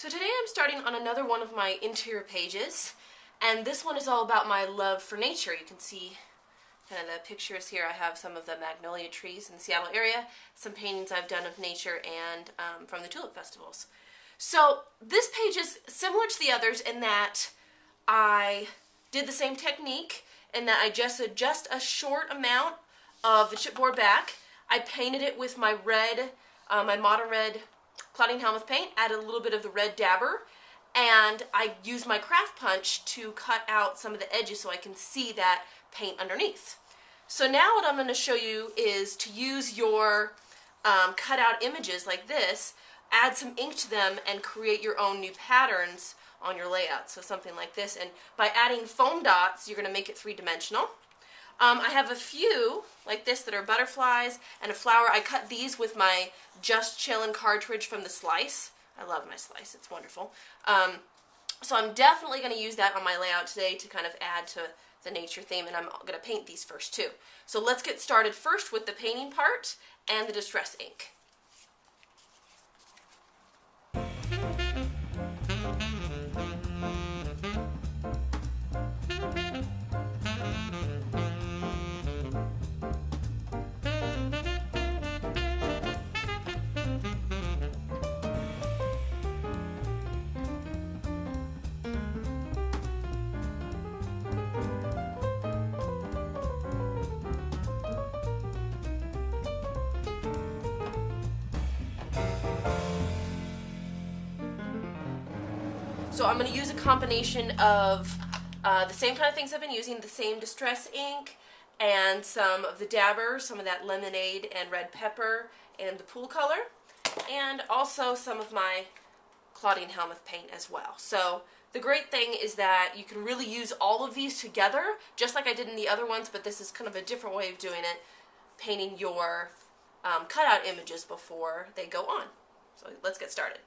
So today I'm starting on another one of my interior pages, and this one is all about my love for nature. You can see kind of the pictures here. I have some of the magnolia trees in the Seattle area, some paintings I've done of nature, and from the tulip festivals. So this page is similar to the others in that I did the same technique in that I just adjust a short amount of the chipboard back. I painted it with my red, my modern red Clotting Helmuth paint, added a little bit of the red dabber, and I used my craft punch to cut out some of the edges so I can see that paint underneath. So now what I'm going to show you is to use your cut out images like this, add some ink to them, and create your own new patterns on your layout. So something like this, and by adding foam dots, you're going to make it three-dimensional. I have a few like this that are butterflies and a flower. I cut these with my Just Chillin' cartridge from the Slice. I love my Slice, it's wonderful. So I'm definitely going to use that on my layout today to kind of add to the nature theme, and I'm going to paint these first too. So let's get started first with the painting part and the distress ink. So I'm going to use a combination of the same kind of things I've been using, the same distress ink, and some of the dabber, some of that lemonade and red pepper, and the pool color, and also some of my Clotting Helmuth paint as well. So the great thing is that you can really use all of these together, just like I did in the other ones, but this is kind of a different way of doing it, painting your cutout images before they go on. So let's get started.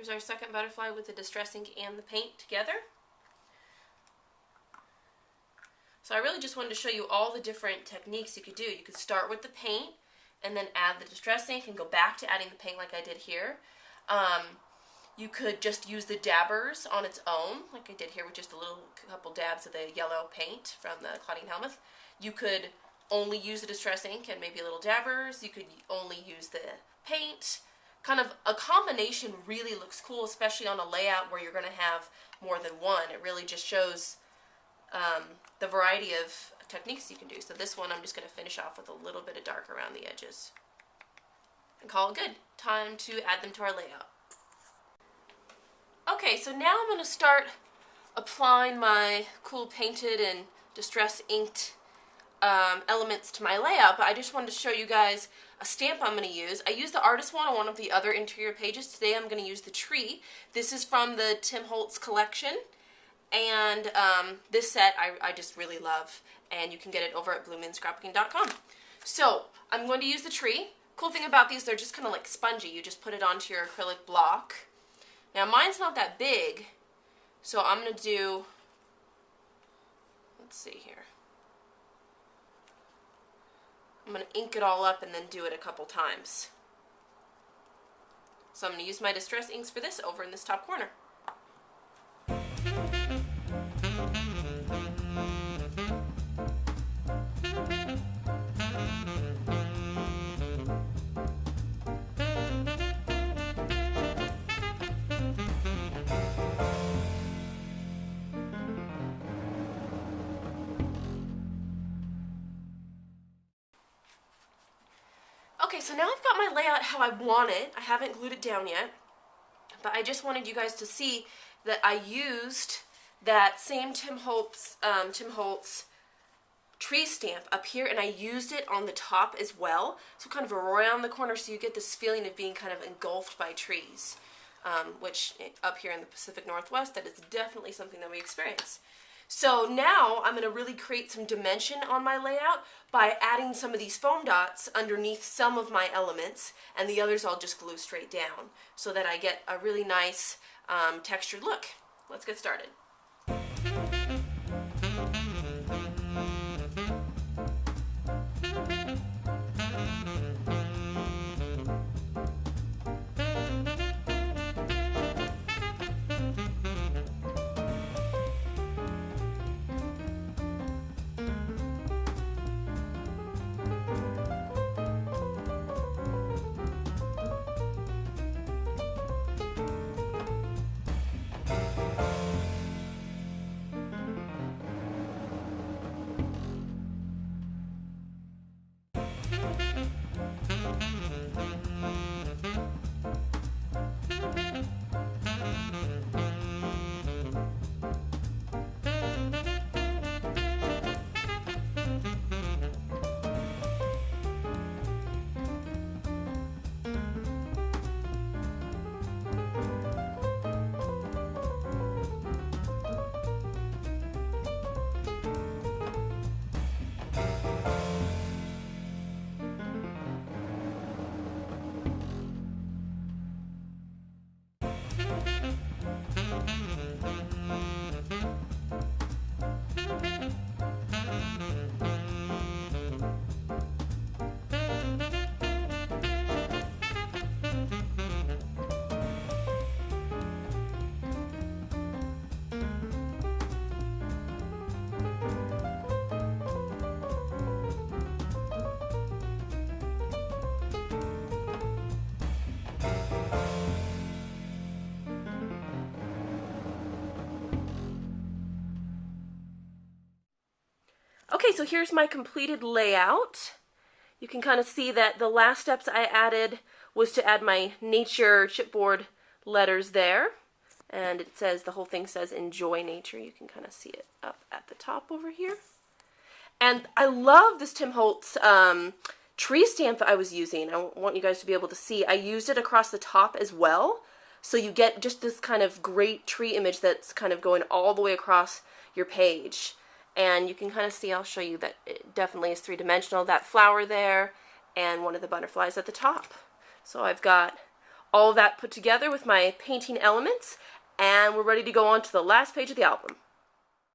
Here's our second butterfly with the distress ink and the paint together. So I really just wanted to show you all the different techniques you could do. You could start with the paint and then add the distress ink and go back to adding the paint like I did here. You could just use the dabbers on its own, like I did here with just a couple dabs of the yellow paint from the Claudine Helmuth. You could only use the distress ink and maybe a little dabbers. You could only use the paint. Kind of a combination really looks cool, especially on a layout where you're going to have more than one. It really just shows the variety of techniques you can do. So this one I'm just going to finish off with a little bit of dark around the edges. And call it good. Time to add them to our layout. Okay, so now I'm going to start applying my cool painted and distress inked elements to my layout, but I just wanted to show you guys a stamp I'm going to use. I used the artist one on one of the other interior pages. Today I'm going to use the tree. This is from the Tim Holtz collection, and this set I just really love, and you can get it over at BlueMoonScrapbooking.com. So I'm going to use the tree. Cool thing about these, they're just kind of like spongy. You just put it onto your acrylic block. Now mine's not that big, so I'm going to do, let's see here. I'm going to ink it all up and then do it a couple times. So I'm going to use my distress inks for this over in this top corner. Okay, so now I've got my layout how I want it. I haven't glued it down yet, but I just wanted you guys to see that I used that same Tim Holtz tree stamp up here, and I used it on the top as well, so kind of around the corner, so you get this feeling of being kind of engulfed by trees, which up here in the Pacific Northwest, that is definitely something that we experience. So now I'm going to really create some dimension on my layout by adding some of these foam dots underneath some of my elements, and the others I'll just glue straight down so that I get a really nice textured look. Let's get started. Okay, so here's my completed layout. You can kind of see that the last steps I added was to add my nature chipboard letters there. And it says, the whole thing says, enjoy nature. You can kind of see it up at the top over here. And I love this Tim Holtz tree stamp that I was using. I want you guys to be able to see. I used it across the top as well. So you get just this kind of great tree image that's kind of going all the way across your page. And you can kind of see, I'll show you that it definitely is three-dimensional, that flower there, and one of the butterflies at the top. So I've got all that put together with my painting elements, and we're ready to go on to the last page of the album.